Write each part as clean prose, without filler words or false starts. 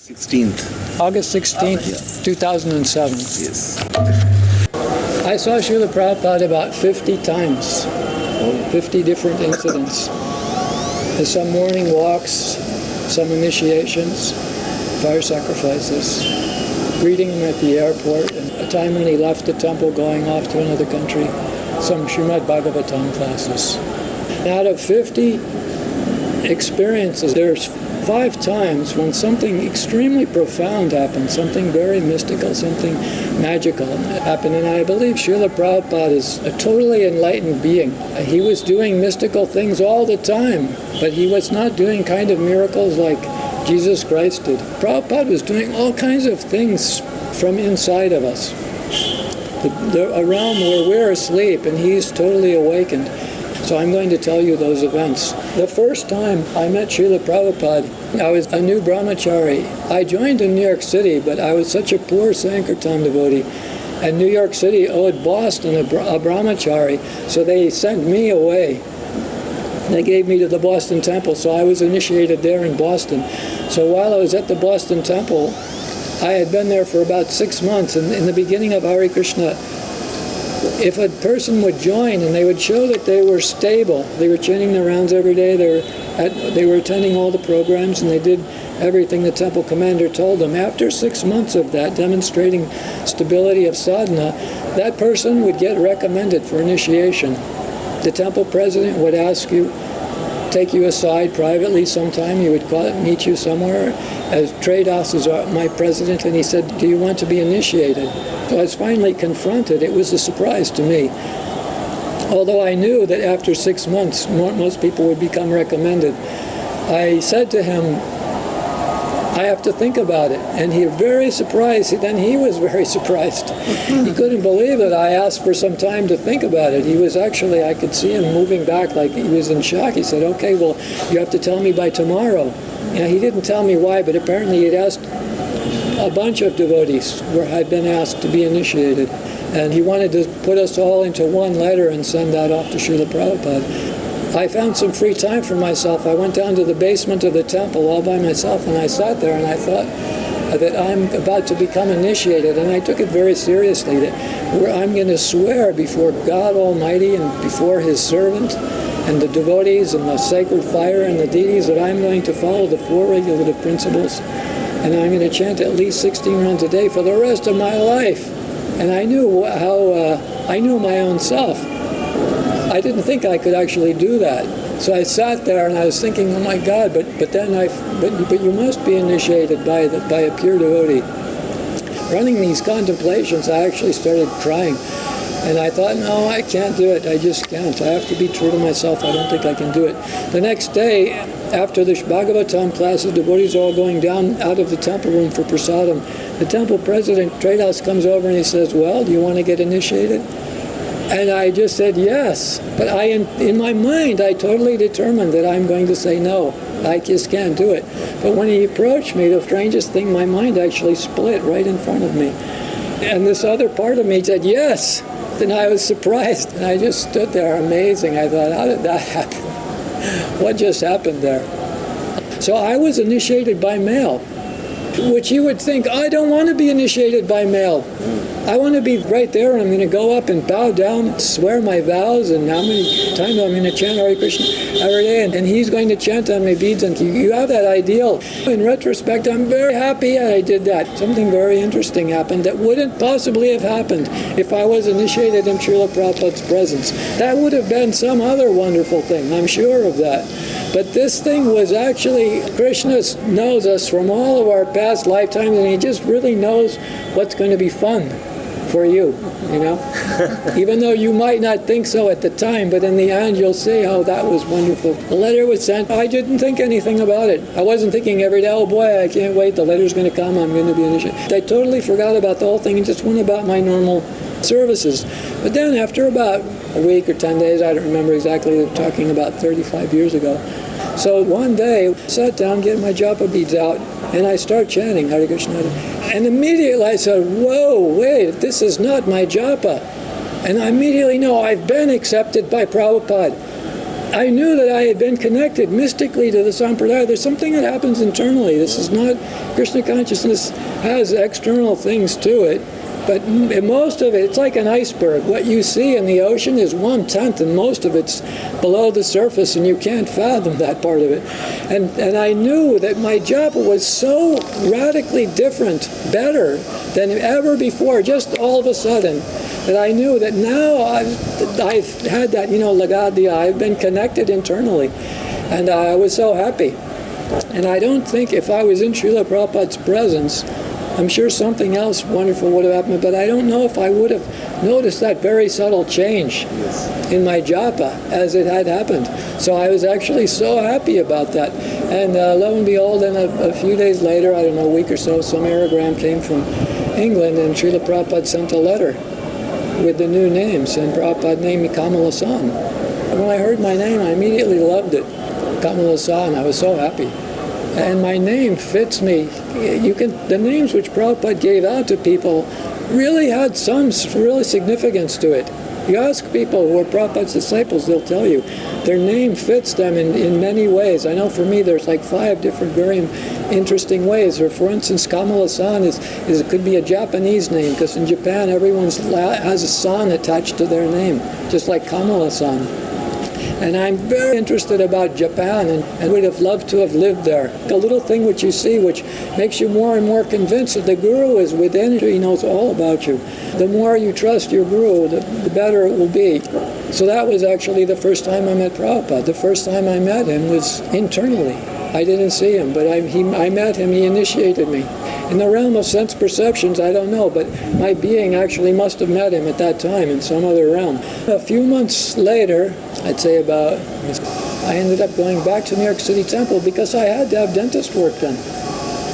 16th. August 16th, 2007. Yes. I saw Srila Prabhupada about 50 times, 50 different incidents. There's some morning walks, some initiations, fire sacrifices, greeting him at the airport, and a time when he left the temple going off to another country, some Srimad Bhagavatam classes. And out of 50 experiences, there's 5 times when something extremely profound happened, something very mystical, something magical happened. And I believe Srila Prabhupada is a totally enlightened being. He was doing mystical things all the time, but he was not doing kind of miracles like Jesus Christ did. Prabhupada was doing all kinds of things from inside of us. A realm where we're asleep and he's totally awakened. So I'm going to tell you those events. The first time I met Srila Prabhupada, I was a new brahmachari. I joined in New York City, but I was such a poor Sankirtan devotee. And New York City owed Boston a brahmachari, so they sent me away. They gave me to the Boston Temple, so I was initiated there in Boston. So while I was at the Boston Temple, I had been there for about 6 months, and in the beginning of Hare Krishna, if a person would join and they would show that they were stable, they were chanting their rounds every day, they were attending all the programs, and they did everything the temple commander told them. After 6 months of that, demonstrating stability of sadhana, that person would get recommended for initiation. The temple president would ask you, take you aside privately sometime. He would meet you somewhere. As Tradas is my president, and he said, do you want to be initiated? So I was finally confronted. It was a surprise to me. Although I knew that after 6 months, most people would become recommended. I said to him, I have to think about it. And he was very surprised. Then he was very surprised. He couldn't believe that I asked for some time to think about it. He was actually, I could see him moving back like he was in shock. He said, okay, well, you have to tell me by tomorrow. Yeah, he didn't tell me why, but apparently he'd asked a bunch of devotees where I'd been asked to be initiated. And he wanted to put us all into one letter and send that off to Srila Prabhupada. I found some free time for myself. I went down to the basement of the temple all by myself, and I sat there and I thought that I'm about to become initiated. And I took it very seriously, that I'm going to swear before God Almighty and before His servant and the devotees and the sacred fire and the deities that I'm going to follow the 4 regulative principles. And I'm going to chant at least 16 rounds a day for the rest of my life. And I knew I knew my own self. I didn't think I could actually do that. So I sat there and I was thinking, oh my God, but you must be initiated by a pure devotee. Running these contemplations, I actually started crying. And I thought, no, I can't do it. I just can't. I have to be true to myself. I don't think I can do it. The next day, after the Bhagavatam classes, devotees are all going down out of the temple room for prasadam. The temple president, Tradas, comes over and he says, well, do you want to get initiated? And I just said yes. But in my mind, I totally determined that I'm going to say no. I just can't do it. But when he approached me, the strangest thing, my mind actually split right in front of me. And this other part of me said yes. Then I was surprised, and I just stood there amazing. I thought, how did that happen? What just happened there? So I was initiated by mail, which you would think, I don't want to be initiated by mail. I want to be right there, and I'm going to go up and bow down and swear my vows, and how many times I'm going to chant Hare Krishna every day, and he's going to chant on my beads, and you have that ideal. In retrospect, I'm very happy I did that. Something very interesting happened that wouldn't possibly have happened if I was initiated in Srila Prabhupada's presence. That would have been some other wonderful thing, I'm sure of that. But this thing was actually, Krishna knows us from all of our past lifetimes, and he just really knows what's going to be fun for you, you know? Even though you might not think so at the time, but in the end you'll see how that was wonderful. The letter was sent. I didn't think anything about it. I wasn't thinking every day, oh boy, I can't wait, the letter's going to come, I'm going to be initiated. I totally forgot about the whole thing and just went about my normal services. But then after about a week or 10 days, I don't remember exactly, they're talking about 35 years ago. So one day, I sat down, get my japa beads out, and I start chanting Hare Krishna. And immediately I said, whoa, wait, this is not my japa. And I immediately know I've been accepted by Prabhupada. I knew that I had been connected mystically to the Sampradaya. There's something that happens internally. This is not, Krishna consciousness has external things to it, but most of it, it's like an iceberg. What you see in the ocean is 1/10, and most of it's below the surface, and you can't fathom that part of it. And I knew that my japa was so radically different, better than ever before, just all of a sudden, that I knew that now I've had that, lagadia, I've been connected internally. And I was so happy. And I don't think if I was in Srila Prabhupada's presence, I'm sure something else wonderful would have happened, but I don't know if I would have noticed that very subtle change in my japa as it had happened. So I was actually so happy about that. And lo and behold, then a few days later, I don't know, a week or so, some aerogram came from England, and Srila Prabhupada sent a letter with the new names, and Prabhupada named me Kamalakrsna. And when I heard my name, I immediately loved it, Kamalakrsna, and I was so happy. And my name fits me. The names which Prabhupada gave out to people really had some really significance to it. You ask people who are Prabhupada's disciples, they'll tell you their name fits them in many ways. I know for me there's like 5 different very interesting ways. Or for instance, Kamala-san could be a Japanese name, because in Japan everyone has a san attached to their name, just like Kamala-san. And I'm very interested about Japan, and would have loved to have lived there. The little thing which you see, which makes you more and more convinced that the Guru is within you, he knows all about you. The more you trust your Guru, the better it will be. So that was actually the first time I met Prabhupada. The first time I met him was internally. I didn't see him, but I met him, he initiated me. In the realm of sense perceptions, I don't know, but my being actually must have met him at that time in some other realm. A few months later, I'd say I ended up going back to New York City Temple because I had to have dentist work done.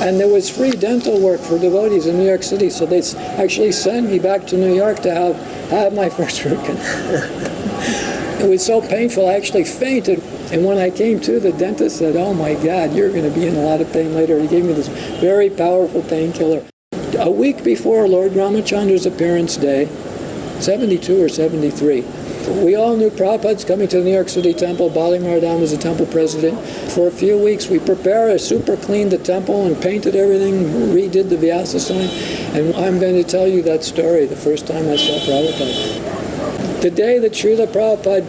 And there was free dental work for devotees in New York City, so they actually sent me back to New York to have my first root canal. It was so painful, I actually fainted. And when I came to, the dentist said, "Oh my God, you're going to be in a lot of pain later." He gave me this very powerful painkiller. A week before Lord Ramachandra's appearance day, 72 or 73, we all knew Prabhupada's coming to the New York City Temple. Bali Maradhan was the temple president. For a few weeks, we super cleaned the temple and painted everything, redid the Vyasa sign. And I'm going to tell you that story, the first time I saw Prabhupada. The day that Srila Prabhupada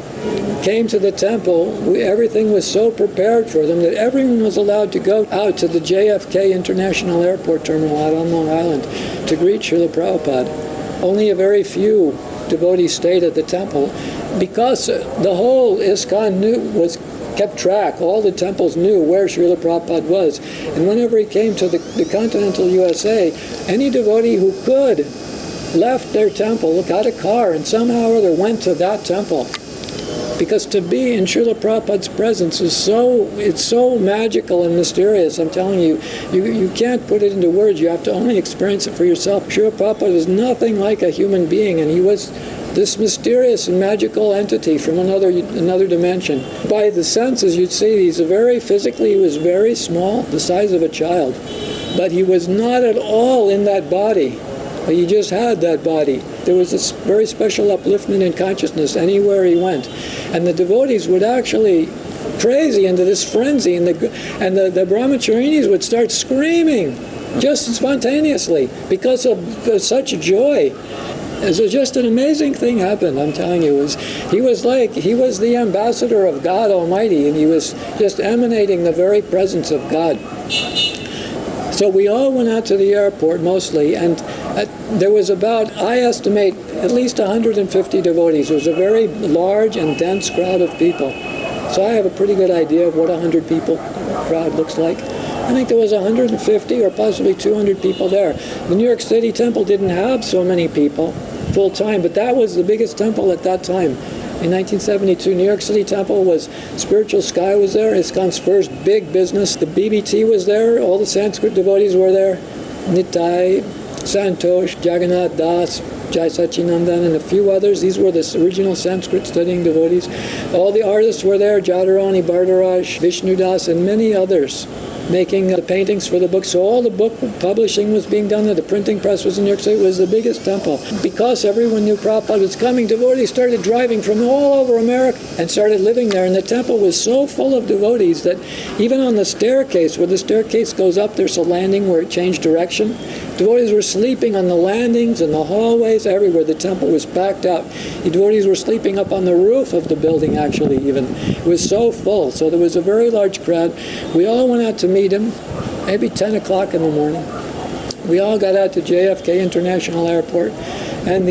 came to the temple, everything was so prepared for them that everyone was allowed to go out to the JFK International Airport Terminal out on Long Island to greet Srila Prabhupada. Only a very few devotees stayed at the temple because the whole ISKCON kept track. All the temples knew where Srila Prabhupada was. And whenever he came to the continental USA, any devotee who could left their temple, got a car, and somehow or other went to that temple. Because to be in Srila Prabhupada's presence is so magical and mysterious. I'm telling you, you can't put it into words. You have to only experience it for yourself. Srila Prabhupada was nothing like a human being, and he was this mysterious and magical entity from another dimension. By the senses, you'd see physically he was very small, the size of a child. But he was not at all in that body. He just had that body. There was this very special upliftment in consciousness anywhere he went. And the devotees would actually crazy into this frenzy, and the brahmacharinis would start screaming just spontaneously because of such joy. So just an amazing thing happened, I'm telling you. He was the ambassador of God Almighty, and he was just emanating the very presence of God. So we all went out to the airport mostly, and there was about, I estimate, at least 150 devotees. It was a very large and dense crowd of people. So I have a pretty good idea of what a 100 people crowd looks like. I think there was 150 or possibly 200 people there. The New York City Temple didn't have so many people full time, but that was the biggest temple at that time. In 1972, New York City Temple was, Spiritual Sky was there, ISKCON's first big business. The BBT was there, all the Sanskrit devotees were there. Nitai, Santosh, Jagannath Das, Jai Sachinandan and a few others. These were the original Sanskrit studying devotees. All the artists were there, Jadharani, Bhardaraj, Vishnudas, and many others, making the paintings for the book. So all the book publishing was being done there. The printing press was in New York City. It was the biggest temple. Because everyone knew Prabhupada was coming, devotees started driving from all over America and started living there. And the temple was so full of devotees that even on the staircase, where the staircase goes up, there's a landing where it changed direction. Devotees were sleeping on the landings and the hallways, everywhere. The temple was packed out. The devotees were sleeping up on the roof of the building, actually, even. It was so full. So there was a very large crowd. We all went out to meet him, maybe 10 o'clock in the morning. We all got out to JFK International Airport. And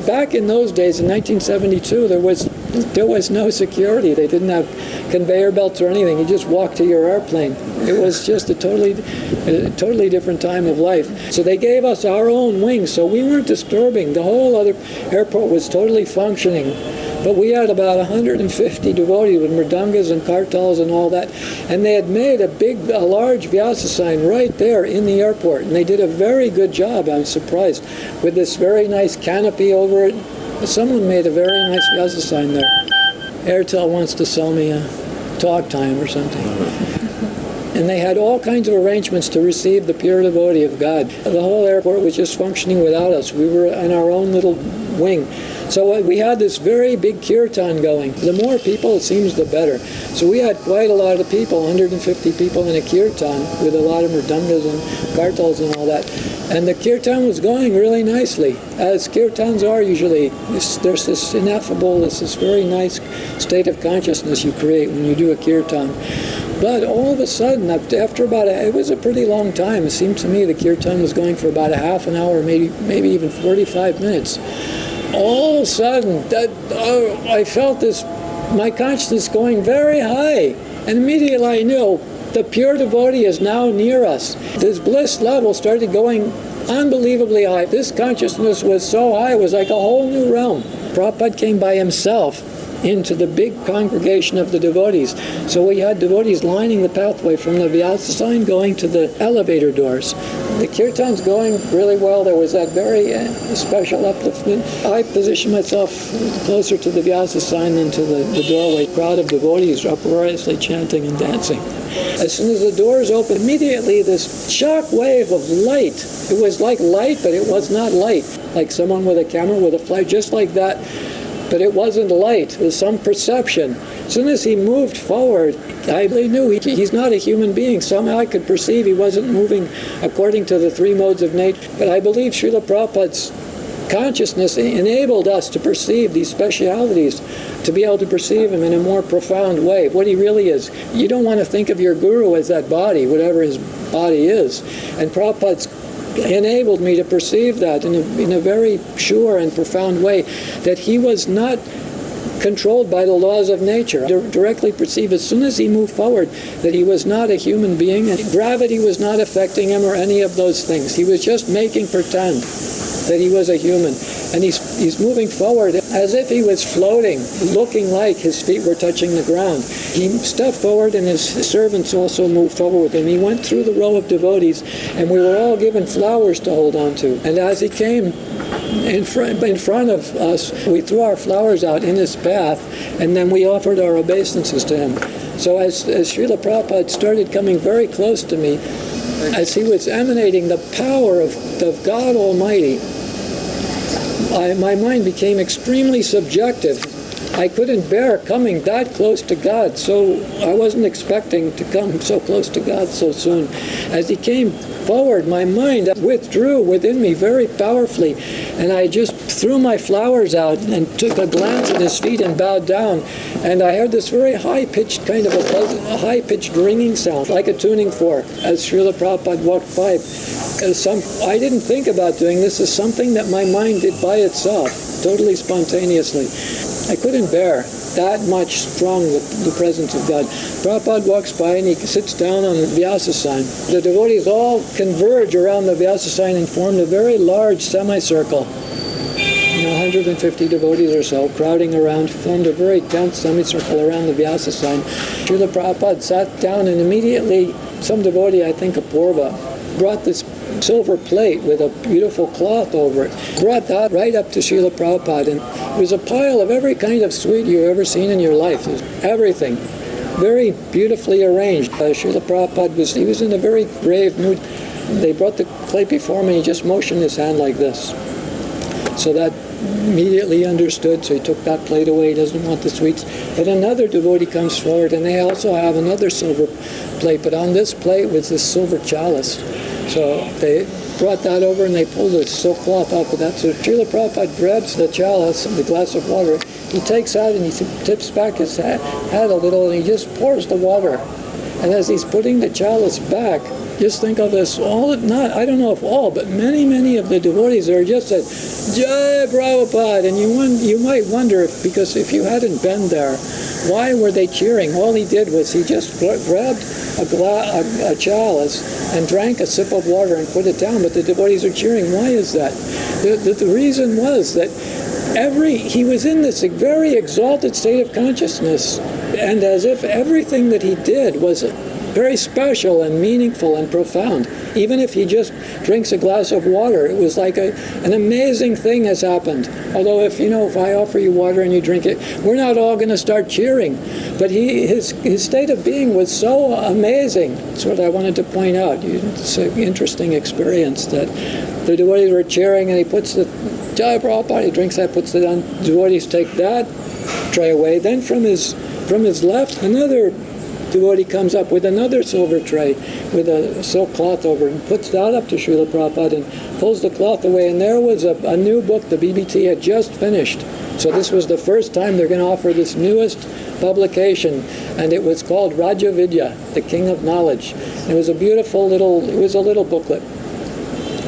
back in those days, in 1972, there was no security. They didn't have conveyor belts or anything. You just walked to your airplane. It was just a totally different time of life. So they gave us our own wing, so we weren't disturbing. The whole other airport was totally functioning. But we had about 150 devotees with mridangas and kartals and all that. And they had made a large Vyasa sign right there in the airport. And they did a very good job, I'm surprised, with this very nice canopy over it. Someone made a very nice Vyasa sign there. Airtel wants to sell me a talk time or something. And they had all kinds of arrangements to receive the pure devotee of God. The whole airport was just functioning without us. We were in our own little wing. So we had this very big kirtan going. The more people, it seems, the better. So we had quite a lot of people, 150 people in a kirtan, with a lot of mridangas and kartals and all that. And the kirtan was going really nicely, as kirtans are usually. There's this ineffable, this very nice state of consciousness you create when you do a kirtan. But all of a sudden, after it was a pretty long time. It seemed to me the kirtan was going for about a half an hour, maybe even 45 minutes. All of a sudden, I felt my consciousness going very high. And immediately I knew the pure devotee is now near us. This bliss level started going unbelievably high. This consciousness was so high, it was like a whole new realm. Prabhupada came by himself into the big congregation of the devotees. So we had devotees lining the pathway from the Vyasa sign going to the elevator doors. The kirtan's going really well. There was that very special upliftment. I positioned myself closer to the Vyasa sign than to the doorway. A crowd of devotees uproariously chanting and dancing. As soon as the doors opened, immediately this shock wave of light. It was like light, but it was not light. Like someone with a camera with a flash, just like that. But it wasn't light. It was some perception. As soon as he moved forward, I knew he's not a human being. Somehow I could perceive he wasn't moving according to the three modes of nature. But I believe Srila Prabhupada's consciousness enabled us to perceive these specialities, to be able to perceive him in a more profound way, what he really is. You don't want to think of your guru as that body, whatever his body is. And Prabhupada's enabled me to perceive that in a very sure and profound way, that he was not controlled by the laws of nature. Directly perceive as soon as he moved forward that he was not a human being, and gravity was not affecting him or any of those things. He was just making pretend that he was a human. And he's moving forward as if he was floating, looking like his feet were touching the ground. He stepped forward and his servants also moved forward with him. He went through the row of devotees and we were all given flowers to hold on to. And as he came in front of us, we threw our flowers out in his path and then we offered our obeisances to him. So as Srila Prabhupada started coming very close to me, as he was emanating the power of God Almighty, my mind became extremely subjective. I couldn't bear coming that close to God, so I wasn't expecting to come so close to God so soon. As he came forward, my mind withdrew within me very powerfully, and I just threw my flowers out and took a glance at his feet and bowed down, and I heard this very high-pitched kind of a high-pitched ringing sound, like a tuning fork, as Srila Prabhupada walked by. I didn't think about doing this. It's something that my mind did by itself, totally spontaneously. I couldn't bear that much strong the presence of God. Prabhupada walks by and he sits down on the Vyasa sign. The devotees all converge around the Vyasa sign and formed a very large semicircle. 150 devotees or so crowding around, formed a very dense semicircle around the Vyasa sign. Srila Prabhupada sat down and immediately some devotee, I think a Purva, brought this silver plate with a beautiful cloth over it, brought that right up to Srila Prabhupada, and it was a pile of every kind of sweet you've ever seen in your life. Everything. Very beautifully arranged. Srila Prabhupada he was in a very grave mood. They brought the plate before him and he just motioned his hand like this. So that immediately understood, so he took that plate away, he doesn't want the sweets. And another devotee comes forward and they also have another silver plate, but on this plate was this silver chalice. So they brought that over and they pulled the silk cloth off of that. So Srila Prabhupada grabs the chalice and the glass of water, he takes out and he tips back his head a little and he just pours the water. And as he's putting the chalice back, just think of this, I don't know if all, but many of the devotees are just said, Jai Prabhupada, and you might wonder, because if you hadn't been there, why were they cheering? All he did was he just grabbed a chalice and drank a sip of water and put it down, but the devotees are cheering. Why is that? The reason was that he was in this very exalted state of consciousness, and as if everything that he did was very special and meaningful and profound. Even if he just drinks a glass of water, it was like an amazing thing has happened. Although if I offer you water and you drink it, we're not all going to start cheering. But his state of being was so amazing. That's what I wanted to point out. It's an interesting experience that the devotees were cheering and he puts the Jai Prabhupada, he drinks that, puts it on. The devotees take that tray away. Then from his left, another devotee comes up with another silver tray with a silk cloth over it and puts that up to Srila Prabhupada and pulls the cloth away. And there was a new book the BBT had just finished. So this was the first time they're going to offer this newest publication, and it was called Raja Vidya, the King of Knowledge. And it was a beautiful little booklet.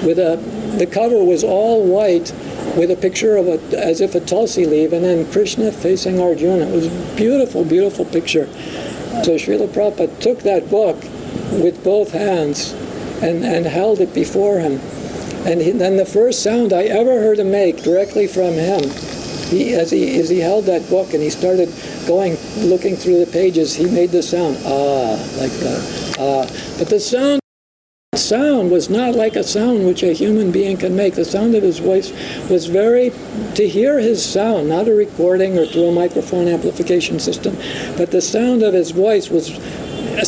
The cover was all white with a picture of as if a tulsi leaf, and then Krishna facing Arjuna. It was a beautiful, beautiful picture. So Srila Prabhupada took that book with both hands and held it before him. And then the first sound I ever heard him make directly from him, as he held that book and he started looking through the pages, he made the sound, like that, But the sound was not like a sound which a human being can make. The sound of his voice was to hear his sound, not a recording or through a microphone amplification system, but the sound of his voice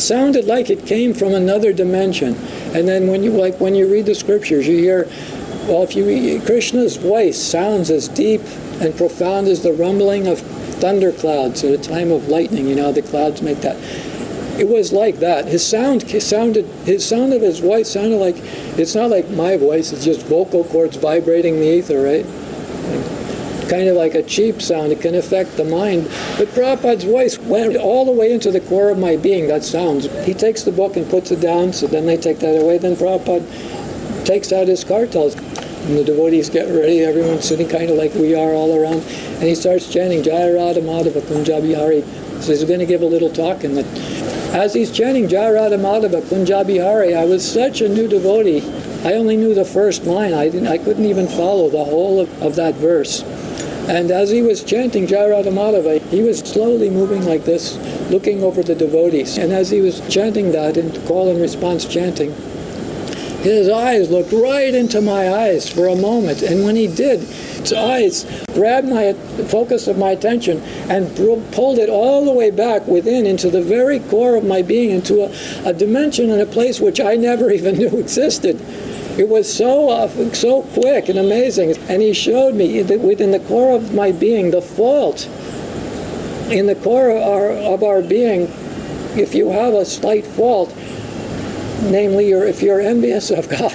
sounded like it came from another dimension. And then when you read the scriptures, you hear, Krishna's voice sounds as deep and profound as the rumbling of thunderclouds at a time of lightning. The clouds make that. It was like that. His sound of his voice sounded like, it's not like my voice, it's just vocal cords vibrating the ether, right? Kind of like a cheap sound, it can affect the mind. But Prabhupada's voice went all the way into the core of my being, that sounds. He takes the book and puts it down, so then they take that away. Then Prabhupada takes out his kartals, and the devotees get ready, everyone's sitting kind of like we are all around, and he starts chanting, Jai Radha Madhava Kunjabi Hari. So he's going to give a little talk, and as he's chanting Jai Radha Madhava Kunjabi Hari, I was such a new devotee. I only knew the first line. I couldn't even follow the whole of that verse. And as he was chanting Jai Radha Madhava, he was slowly moving like this, looking over the devotees. And as he was chanting that, in call and response chanting, his eyes looked right into my eyes for a moment. And when he did, his eyes grabbed my focus of my attention and pulled it all the way back within into the very core of my being, into a dimension and a place which I never even knew existed. It was so quick and amazing. And he showed me that within the core of my being, the fault in the core of our being, if you have a slight fault, namely if you're envious of God,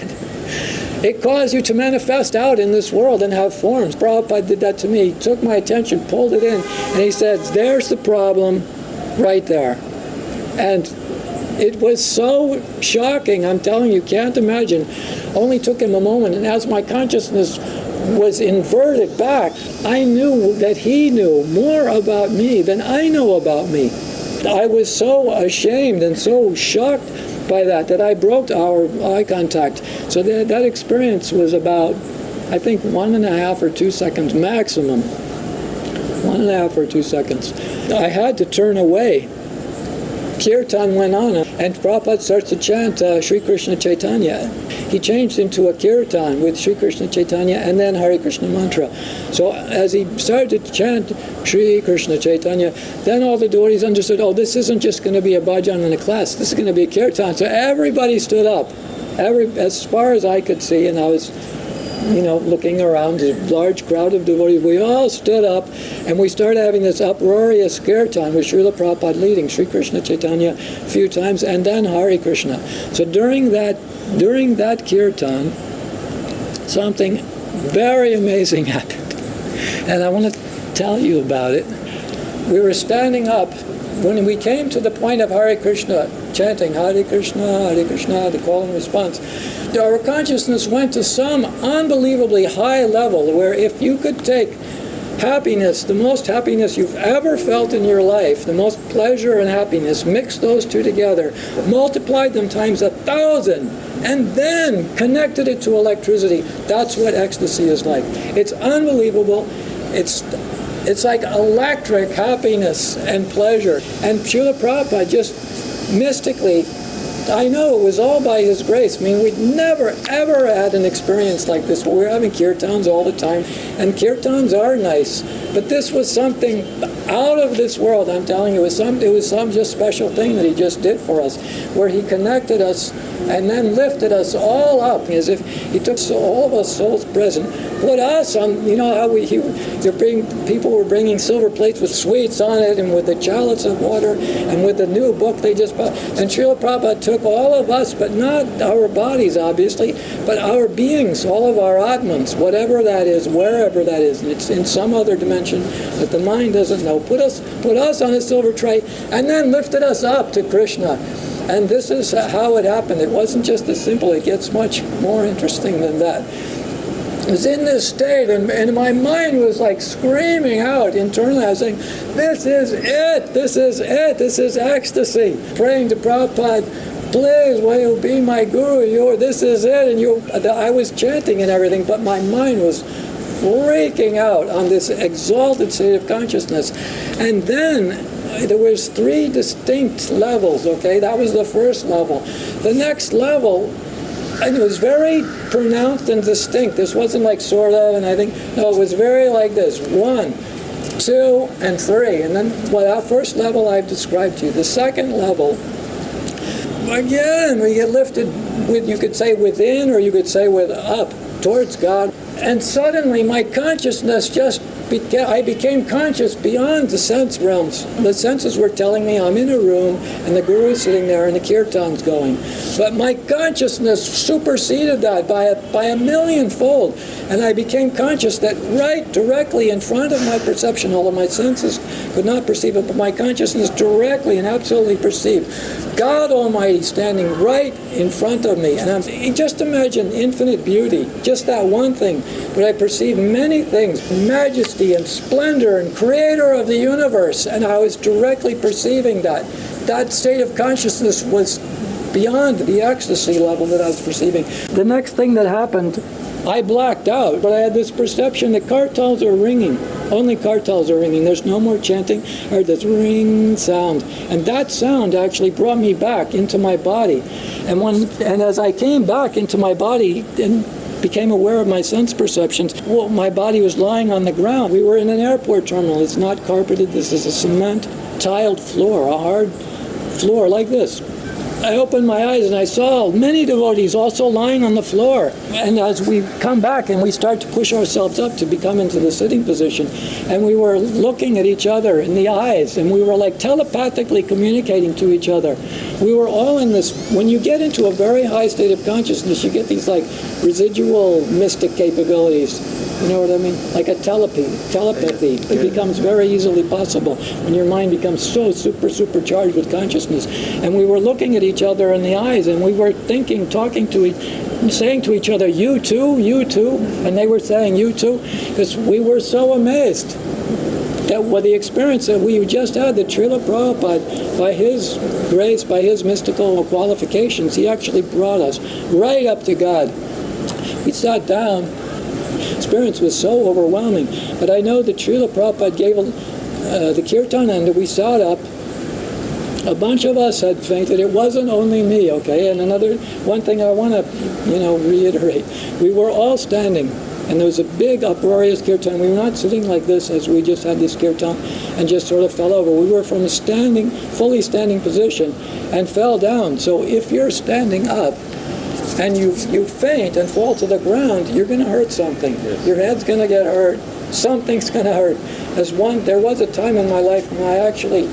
it caused you to manifest out in this world and have forms. Prabhupada did that to me. He took my attention, pulled it in, and he said, there's the problem right there. And it was so shocking, I'm telling you, can't imagine. Only took him a moment, and as my consciousness was inverted back, I knew that he knew more about me than I know about me. I was so ashamed and so shocked by that I broke our eye contact. So that experience was about, I think, 1.5 or 2 seconds maximum. 1.5 or 2 seconds. I had to turn away. Kirtan went on. And Prabhupada starts to chant Sri Krishna Chaitanya. He changed into a kirtan with Sri Krishna Chaitanya and then Hare Krishna mantra. So as he started to chant Sri Krishna Chaitanya, then all the devotees understood, oh, this isn't just going to be a bhajan in a class, this is going to be a kirtan. So everybody stood up, as far as I could see, and I was looking around, a large crowd of devotees, we all stood up and we started having this uproarious kirtan with Srila Prabhupada leading Sri Krishna Chaitanya a few times and then Hare Krishna. So during that kirtan, something very amazing happened. And I want to tell you about it. We were standing up when we came to the point of Hare Krishna, chanting Hare Krishna, the call and response. Our consciousness went to some unbelievably high level where if you could take happiness, the most happiness you've ever felt in your life, the most pleasure and happiness, mix those two together, multiplied them times 1,000, and then connected it to electricity, that's what ecstasy is like. It's unbelievable. It's like electric happiness and pleasure. And Srila Prabhupada just mystically, I know it was all by his grace. I mean, we'd never, ever had an experience like this. We're having kirtans all the time, and kirtans are nice. But this was something out of this world, I'm telling you. It was some just special thing that he just did for us, where he connected us and then lifted us all up, as if he took all of us souls present, put us on, how people were bringing silver plates with sweets on it and with the chalice of water and with the new book they just bought. And Srila Prabhupada took all of us, but not our bodies, obviously, but our beings, all of our atmans, whatever that is, wherever that is. And it's in some other dimension that the mind doesn't know. Put us on a silver tray and then lifted us up to Krishna. And this is how it happened. It wasn't just as simple. It gets much more interesting than that. I was in this state, and my mind was like screaming out internally. I was saying, this is it, this is it, this is ecstasy. Praying to Prabhupada, please, will you be my guru? This is it. And I was chanting and everything, but my mind was freaking out on this exalted state of consciousness. And then there was 3 distinct levels, okay? That was the first level. The next level, and it was very pronounced and distinct. This wasn't like sort of, and I think, no, it was very like this. 1, 2, and 3. And then, that first level I've described to you. The second level, again, we get lifted with, you could say within, or you could say with up, towards God. And suddenly my consciousness I became conscious beyond the sense realms. The senses were telling me I'm in a room and the guru's sitting there and the kirtan's going. But my consciousness superseded that by a millionfold. And I became conscious that right directly in front of my perception, although my senses could not perceive it, but my consciousness directly and absolutely perceived God Almighty standing right in front of me. And just imagine infinite beauty, just that one thing. But I perceived many things, majesty and splendor and creator of the universe. And I was directly perceiving that. That state of consciousness was beyond the ecstasy level that I was perceiving. The next thing that happened, I blacked out, but I had this perception that kartals are ringing. Only kartals are ringing. There's no more chanting. I heard this ring sound. And that sound actually brought me back into my body. And as I came back into my body and became aware of my sense perceptions, my body was lying on the ground. We were in an airport terminal. It's not carpeted. This is a cement tiled floor, a hard floor like this. I opened my eyes and I saw many devotees also lying on the floor. And as we come back and we start to push ourselves up to become into the sitting position, and we were looking at each other in the eyes, and we were like telepathically communicating to each other. We were all in this, when you get into a very high state of consciousness, you get these like residual mystic capabilities. You know what I mean? Like a telepathy. It becomes very easily possible when your mind becomes so supercharged with consciousness. And we were looking at each other in the eyes, and we were thinking, saying to each other, you too, and they were saying, you too, because we were so amazed that with the experience that we just had, that Srila Prabhupada, by his grace, by his mystical qualifications, he actually brought us right up to God. We sat down. Experience was so overwhelming, but I know that Srila Prabhupada gave the kirtan, and we sat up, A bunch of us had fainted. It wasn't only me, okay? And one thing I want to, reiterate. We were all standing, and there was a big uproarious kirtan. We were not sitting like this as we just had this kirtan and just sort of fell over. We were from a fully standing position and fell down. So if you're standing up and you faint and fall to the ground, you're going to hurt something. Yes. Your head's going to get hurt. Something's going to hurt. There was a time in my life when I actually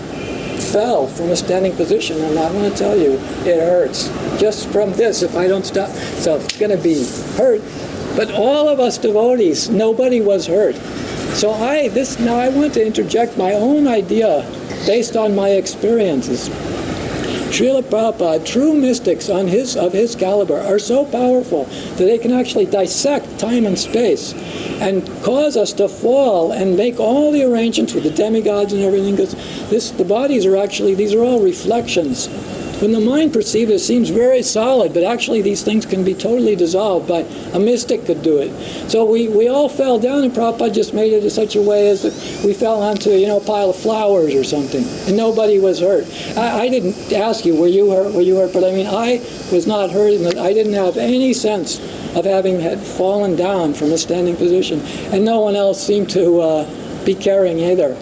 fell from a standing position, and I want to tell you, it hurts. Just from this, if I don't stop, so it's going to be hurt. But all of us devotees, nobody was hurt. So I want to interject my own idea based on my experiences. Srila Prabhupada, true mystics of his caliber are so powerful that they can actually dissect time and space and cause us to fall and make all the arrangements with the demigods and everything, because the bodies are actually, these are all reflections. When the mind perceives it, seems very solid, but actually these things can be totally dissolved. A mystic could do it. So we all fell down, and Prabhupada just made it in such a way as if we fell onto a pile of flowers or something, and nobody was hurt. I didn't ask you, were you hurt? But I was not hurt, and I didn't have any sense of having had fallen down from a standing position, and no one else seemed to be caring either.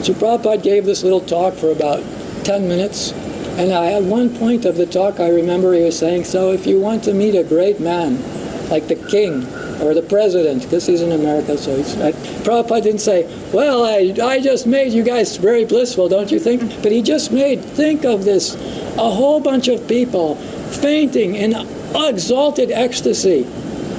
So Prabhupada gave this little talk for about 10 minutes. And at one point of the talk, I remember he was saying, so if you want to meet a great man, like the king or the president, because he's in America, so Prabhupada didn't say, well, I just made you guys very blissful, don't you think? But he just think of this, a whole bunch of people fainting in exalted ecstasy.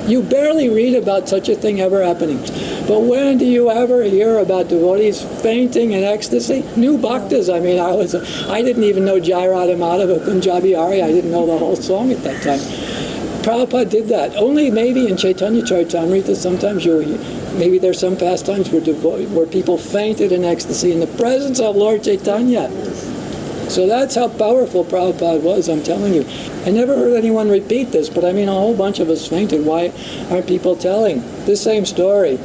You barely read about such a thing ever happening. But when do you ever hear about devotees fainting in ecstasy? New bhaktas. I didn't even know Jai Radha Madhava Kunjabi Ari. I didn't know the whole song at that time. Prabhupada did that. Only maybe in Chaitanya Charitamrita sometimes maybe there's some pastimes where people fainted in ecstasy in the presence of Lord Chaitanya. So that's how powerful Prabhupada was, I'm telling you. I never heard anyone repeat this, but a whole bunch of us fainted. Why aren't people telling the same story?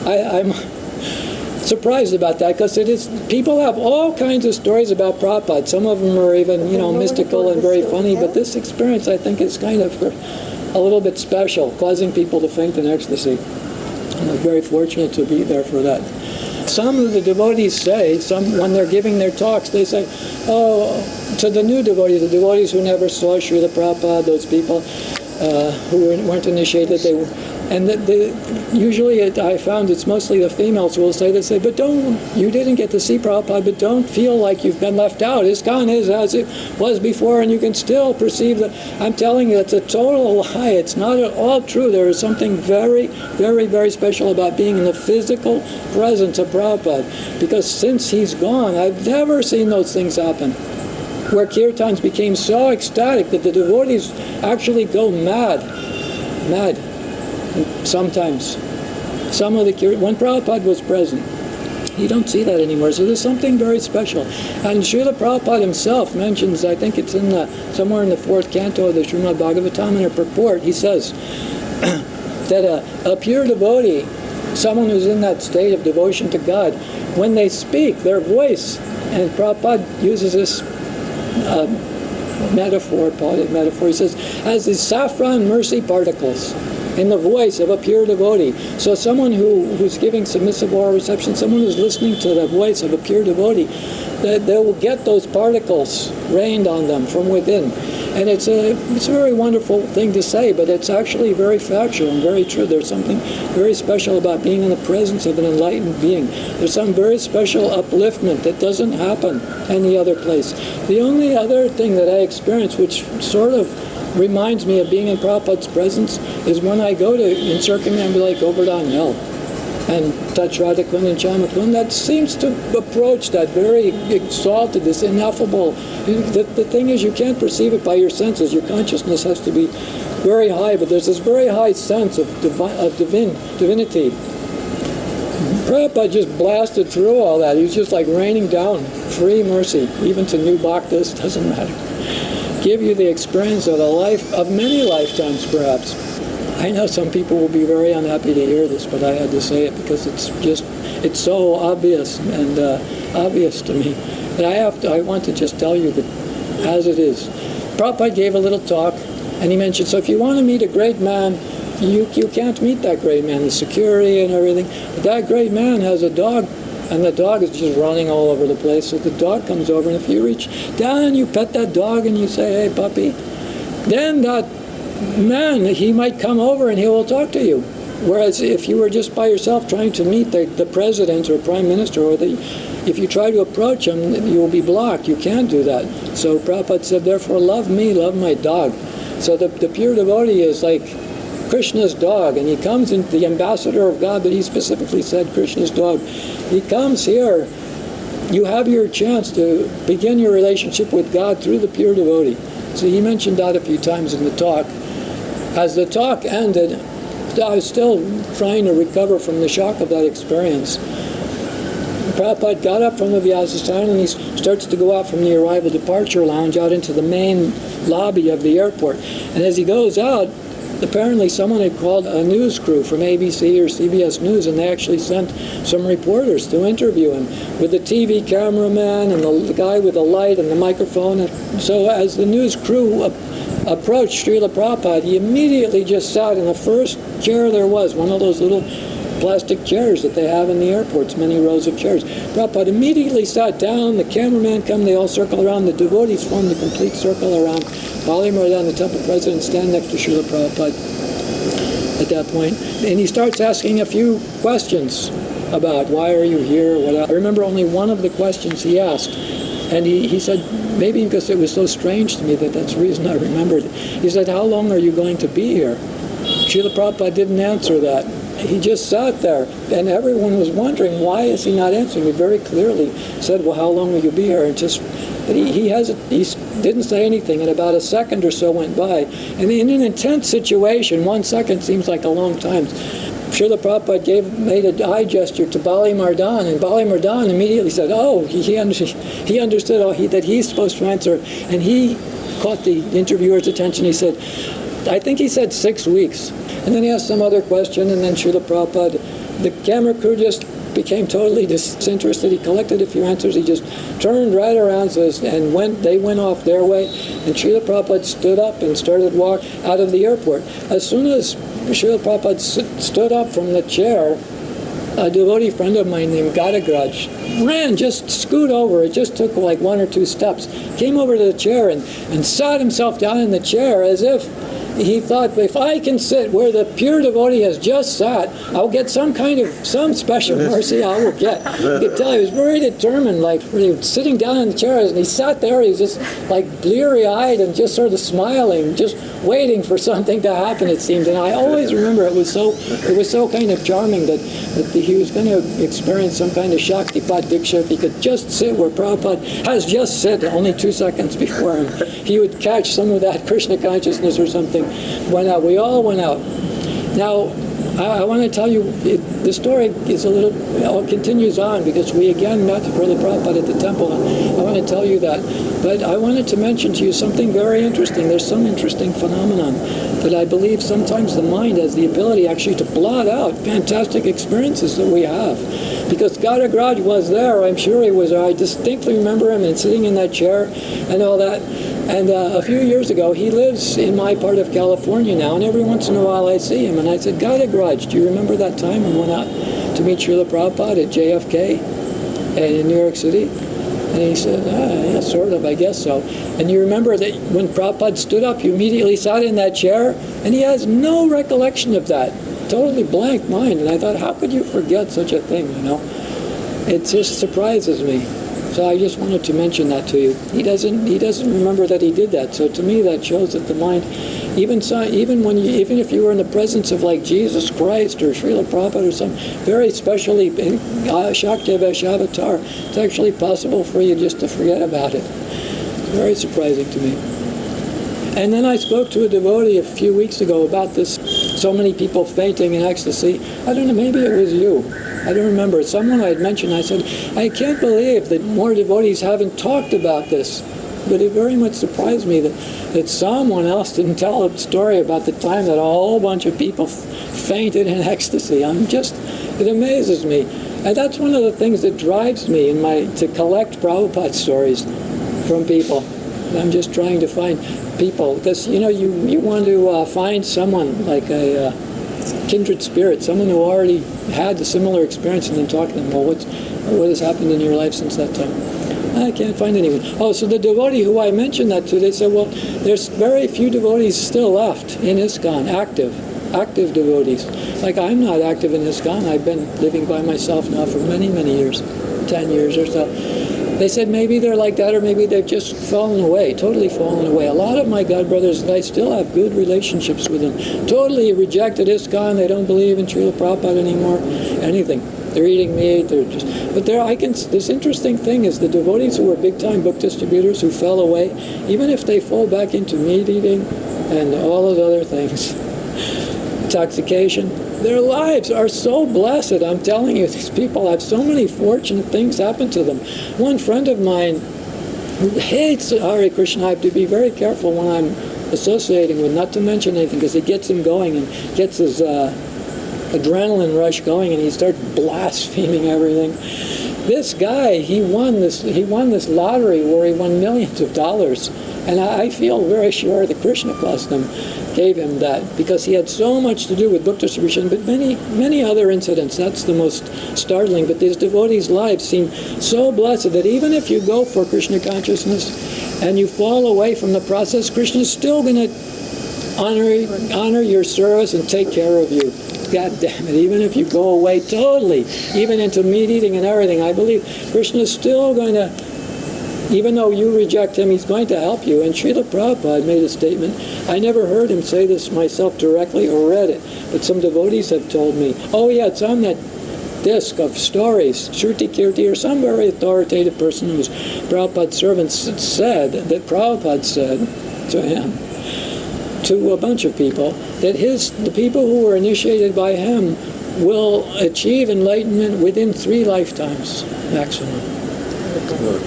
I'm surprised about that, because people have all kinds of stories about Prabhupada. Some of them are even, mystical and very funny, but this experience, I think, is kind of a little bit special, causing people to faint in ecstasy. And I'm very fortunate to be there for that. Some of the devotees say, when they're giving their talks, they say, to the new devotees, the devotees who never saw Srila Prabhupada, those people who weren't initiated, usually I found it's mostly the females who will say, but you didn't get to see Prabhupada, but don't feel like you've been left out. ISKCON is as it was before, and you can still perceive that. I'm telling you, it's a total lie. It's not at all true. There is something very, very, very special about being in the physical presence of Prabhupada, because since he's gone, I've never seen those things happen, where kirtans became so ecstatic that the devotees actually go mad. Sometimes. When Prabhupada was present, you don't see that anymore. So there's something very special. And Srila Prabhupada himself mentions, I think it's somewhere in the 4th canto of the Srimad Bhagavatam, in a purport, he says that a pure devotee, someone who's in that state of devotion to God, when they speak, their voice, and Prabhupada uses this metaphor, he says, as the saffron mercy particles in the voice of a pure devotee. So someone who's giving submissive oral reception, someone who's listening to the voice of a pure devotee, they will get those particles rained on them from within. And it's a very wonderful thing to say, but it's actually very factual and very true. There's something very special about being in the presence of an enlightened being. There's some very special upliftment that doesn't happen any other place. The only other thing that I experience, which sort of reminds me of being in Prabhupada's presence, is when I go to in circumambulate Govardhan Hill and touch Radhakund and Chamakund. That seems to approach that very exalted, this ineffable. The thing is, you can't perceive it by your senses. Your consciousness has to be very high, but there's this very high sense of divinity. Prabhupada just blasted through all that. He was just like raining down free mercy, even to new bhaktas, doesn't matter. Give you the experience of many lifetimes, perhaps. I know some people will be very unhappy to hear this, but I had to say it because it's so obvious and obvious to me. But I want to just tell you that as it is. Prabhupada gave a little talk, and he mentioned, so if you want to meet a great man, you can't meet that great man, the security and everything. But that great man has a dog, and the dog is just running all over the place. So the dog comes over, and if you reach down and you pet that dog and you say, hey, puppy, then that man, he might come over and he will talk to you. Whereas if you were just by yourself trying to meet the president or prime minister, or if you try to approach him, you will be blocked. You can't do that. So Prabhupada said, therefore, love me, love my dog. So the pure devotee is like Krishna's dog, and he comes in, the ambassador of God, but he specifically said Krishna's dog. He comes here. You have your chance to begin your relationship with God through the pure devotee. So he mentioned that a few times in the talk. As the talk ended, I was still trying to recover from the shock of that experience. Prabhupada got up from the Vyasasthana and he starts to go out from the arrival departure lounge out into the main lobby of the airport. And as he goes out, apparently someone had called a news crew from ABC or CBS News, and they actually sent some reporters to interview him with the TV cameraman and the guy with the light and the microphone. And so as the news crew approached Srila Prabhupada, he immediately just sat in the first chair there was, one of those little plastic chairs that they have in the airports, many rows of chairs. Prabhupada immediately sat down, the cameraman come, they all circle around, the devotees formed a complete circle around Bali Maharaj, the temple president, stand next to Srila Prabhupada at that point. And he starts asking a few questions about why are you here, what. I remember only one of the questions he asked, and he said, maybe because it was so strange to me that's the reason I remembered it. He said, how long are you going to be here? Srila Prabhupada didn't answer that. He just sat there, and everyone was wondering, why is he not answering? He very clearly said, well, how long will you be here? And but he didn't say anything, and about a second or so went by. And in an intense situation, 1 second seems like a long time. Srila Prabhupada made an eye gesture to Bali Mardan, and Bali Mardan immediately said, oh, he understood that he's supposed to answer. And he caught the interviewer's attention. He said, I think he said 6 weeks. And then he asked some other question, and then Srila Prabhupada, the camera crew just became totally disinterested. He collected a few answers. He just turned right around and they went off their way. And Srila Prabhupada stood up and started walk out of the airport. As soon as Srila Prabhupada stood up from the chair, a devotee friend of mine named Gadagraj ran, just scoot over. It just took like 1 or 2 steps. Came over to the chair and sat himself down in the chair as if he thought, if I can sit where the pure devotee has just sat, I'll get some special mercy I will get. You could tell he was very determined, like sitting down in the chair, and he sat there, he was just like bleary-eyed and just sort of smiling, just waiting for something to happen, it seemed. And I always remember it was so kind of charming that he was going to experience some kind of Shaktipat Diksha if he could just sit where Prabhupada has just sit only 2 seconds before him. He would catch some of that Krishna consciousness or something. Went out. We all went out. Now, I want to tell you, the story is continues on, because we again met Srila Prabhupada at the temple, and I want to tell you that. But I wanted to mention to you something very interesting. There's some interesting phenomenon that I believe sometimes the mind has the ability actually to blot out fantastic experiences that we have. Because Gadagraj was there, I'm sure he was there. I distinctly remember him and sitting in that chair and all that. And a few years ago, he lives in my part of California now, and every once in a while I see him, and I said, Gadagraj, do you remember that time we went out to meet Srila Prabhupada at JFK in New York City? And he said, yeah, sort of, I guess so. And you remember that when Prabhupada stood up, you immediately sat in that chair, and he has no recollection of that. Totally blank mind. And I thought, how could you forget such a thing, It just surprises me. So I just wanted to mention that to you. He doesn't remember that he did that. So to me, that shows that the mind, even if you were in the presence of like Jesus Christ or Srila Prabhupada or some very specially Shakti Vaishyavatar, it's actually possible for you just to forget about it. It's very surprising to me. And then I spoke to a devotee a few weeks ago about this, so many people fainting in ecstasy. I don't know, maybe it was you. I don't remember. Someone I had mentioned, I said, I can't believe that more devotees haven't talked about this. But it very much surprised me that someone else didn't tell a story about the time that a whole bunch of people fainted in ecstasy. It amazes me. And that's one of the things that drives me to collect Prabhupada stories from people. I'm just trying to find people, because you want to find someone like a kindred spirit, someone who already had a similar experience, and then talk to them. Well, what has happened in your life since that time? I can't find anyone. Oh, so the devotee who I mentioned that to, they said, well, there's very few devotees still left in ISKCON, active devotees. Like, I'm not active in ISKCON. I've been living by myself now for many, many years, 10 years or so. They said maybe they're like that, or maybe they've just fallen away, totally fallen away. A lot of my God brothers, I still have good relationships with them. Totally rejected ISKCON. They don't believe in Srila Prabhupada anymore, anything. They're eating meat. This interesting thing is the devotees who were big-time book distributors who fell away, even if they fall back into meat eating and all those other things, intoxication, their lives are so blessed. I'm telling you, these people have so many fortunate things happen to them. One friend of mine who hates Hare Krishna, I have to be very careful when I'm associating with, not to mention anything, because it gets him going and gets his adrenaline rush going, and he starts blaspheming everything. This guy, he won this lottery where he won millions of dollars, and I feel very sure that Krishna gave him that, because he had so much to do with book distribution, but many other incidents. That's the most startling. But these devotees' lives seem so blessed that even if you go for Krishna consciousness and you fall away from the process, Krishna is still going to honor your service and take care of you. God damn it, even if you go away totally, even into meat eating and everything, I believe Krishna is still going to, even though you reject him, he's going to help you. And Srila Prabhupada made a statement. I never heard him say this myself directly or read it, but some devotees have told me, oh yeah, it's on that disc of stories, Shruti Kirti, or some very authoritative person who's Prabhupada's servant said, that Prabhupada said to him, to a bunch of people, that the people who were initiated by him will achieve enlightenment within 3 lifetimes maximum.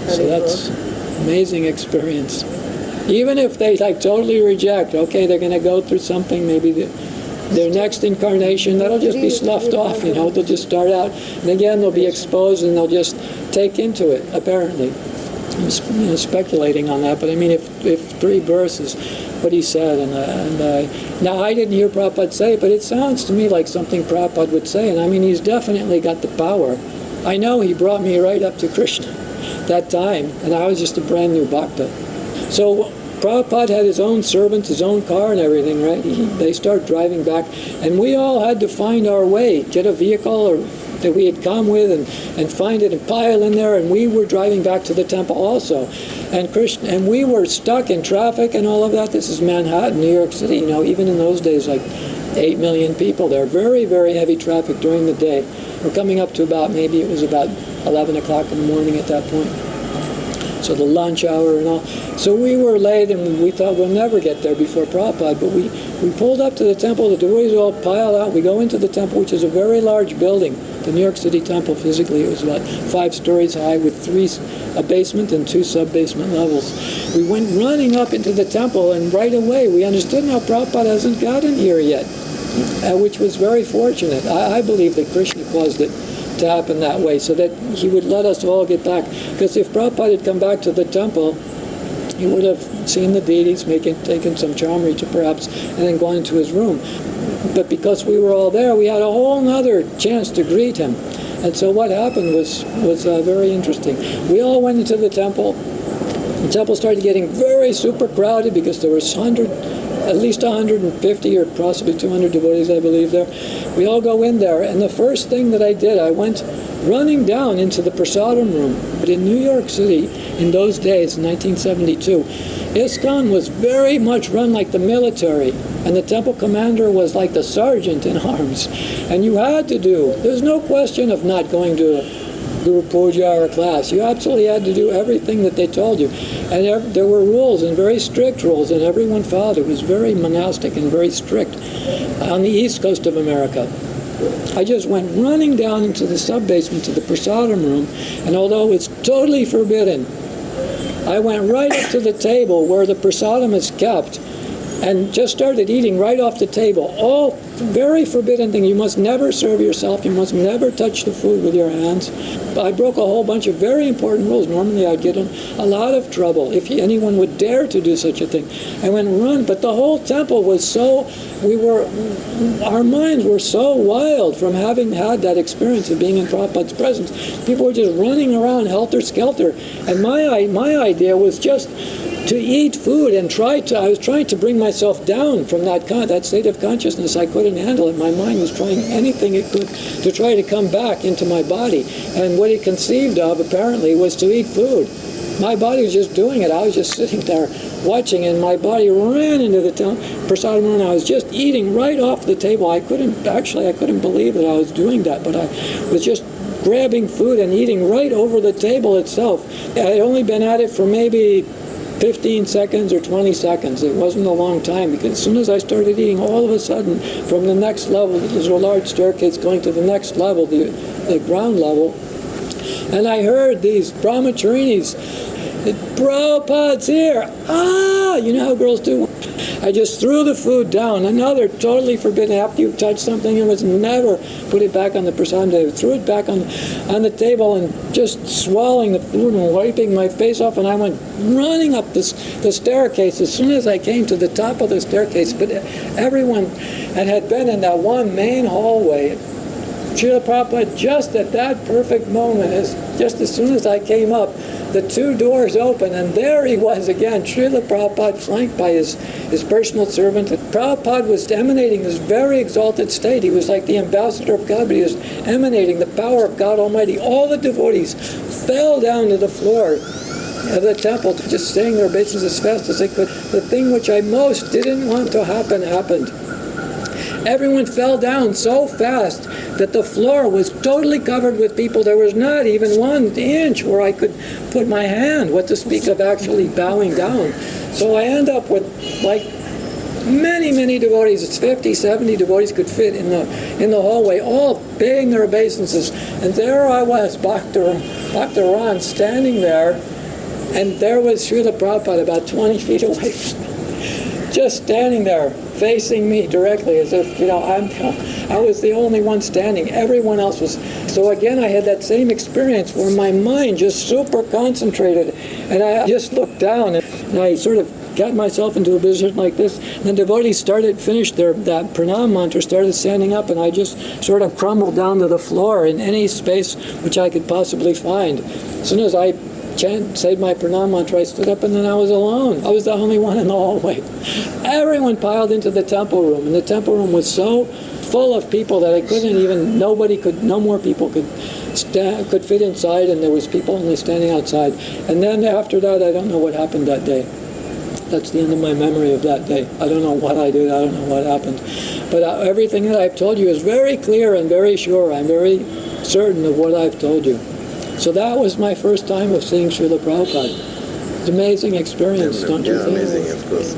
So that's amazing experience. Even if they totally reject, okay, they're going to go through something, maybe their next incarnation, that'll just be sloughed off, they'll just start out, and again they'll be exposed and they'll just take into it, apparently. I'm speculating on that, but I mean, if 3 births is what he said, now I didn't hear Prabhupada say it, but it sounds to me like something Prabhupada would say, and I mean, he's definitely got the power. I know he brought me right up to Krishna that time, and I was just a brand new bhakta. So Prabhupada had his own servants, his own car and everything, right? They start driving back, and we all had to find our way, get a vehicle that we had come with and find it and pile in there, and we were driving back to the temple also. And we were stuck in traffic and all of that. This is Manhattan, New York City, even in those days, like 8 million people there. Very, very heavy traffic during the day. We're coming up to maybe it was about 11 o'clock in the morning at that point. So the lunch hour and all. So we were late, and we thought we'll never get there before Prabhupada, but we pulled up to the temple. The devotees all piled out. We go into the temple, which is a very large building. The New York City temple, physically, it was about 5 stories high with a basement and 2 sub-basement levels. We went running up into the temple, and right away we understood now Prabhupada hasn't gotten here yet, which was very fortunate. I believe that Krishna caused it to happen that way, so that he would let us all get back. Because if Prabhupada had come back to the temple, he would have seen the deities, taken some chamrita perhaps, and then gone into his room. But because we were all there, we had a whole other chance to greet him. And so what happened was very interesting. We all went into the temple. The temple started getting very super crowded because there was at least 150 or possibly 200 devotees, I believe, there. We all go in there, and the first thing that I did, I went running down into the prasadam room. But in New York City, in those days, 1972, ISKCON was very much run like the military, and the temple commander was like the sergeant in arms. And you had to there's no question of not going to Guru Puja or a class. You absolutely had to do everything that they told you. And there were rules, and very strict rules, and everyone followed. It was very monastic and very strict on the east coast of America. I just went running down into the sub-basement to the prasadam room, and although it's totally forbidden I went right up to the table where the prasadam is kept and just started eating right off the table. All very forbidden thing. You must never serve yourself. You must never touch the food with your hands. I broke a whole bunch of very important rules. Normally I'd get in a lot of trouble if anyone would dare to do such a thing. I went run, but the whole temple was so, our minds were so wild from having had that experience of being in Prabhupada's presence. People were just running around helter-skelter. And my idea was just to eat food and I was trying to bring myself down from that state of consciousness. I couldn't handle it. My mind was trying anything it could to try to come back into my body. And what it conceived of, apparently, was to eat food. My body was just doing it. I was just sitting there watching, and my body ran into the prasadam, and I was just eating right off the table. I couldn't believe that I was doing that, but I was just grabbing food and eating right over the table itself. I had only been at it for maybe 15 seconds or 20 seconds. It wasn't a long time, because as soon as I started eating, all of a sudden, from the next level, there's a large staircase going to the next level, the ground level, and I heard these brahmacharinis, Prabhupada's here! Ah! You know how girls do? I just threw the food down. Another totally forbidden. After you touch something, you must never put it back on the prasadam. I threw it back on the table and just swallowing the food and wiping my face off, and I went running up the staircase as soon as I came to the top of the staircase. But everyone had been in that one main hallway. Srila Prabhupada, just at that perfect moment, just as soon as I came up, the two doors opened, and there he was again, Srila Prabhupada, flanked by his personal servant. Prabhupada was emanating this very exalted state. He was like the ambassador of God, but he was emanating the power of God Almighty. All the devotees fell down to the floor of the temple, just saying their obeisance as fast as they could. The thing which I most didn't want to happen happened. Everyone fell down so fast that the floor was totally covered with people. There was not even 1 inch where I could put my hand, what to speak of actually bowing down. So I end up with like many devotees. It's 50, 70 devotees could fit in the hallway, all paying their obeisances. And there I was, Bhakta Ran, standing there, and there was Srila Prabhupada about 20 feet away from me, just standing there, facing me directly, as if, I was the only one standing. Everyone else was. So again, I had that same experience where my mind just super concentrated, and I just looked down, and I sort of got myself into a position like this. And the devotees finished that pranam mantra, started standing up, and I just sort of crumbled down to the floor in any space which I could possibly find. As soon as I said my pranam mantra, I stood up, and then I was alone. I was the only one in the hallway. Everyone piled into the temple room, and the temple room was so full of people that I couldn't even, no more people could fit inside, and there was people only standing outside. And then after that, I don't know what happened that day. That's the end of my memory of that day. I don't know what I did, I don't know what happened. But everything that I've told you is very clear and very sure. I'm very certain of what I've told you. So that was my first time of seeing Srila Prabhupada. It's an amazing experience, don't you think? Yeah, amazing, of course.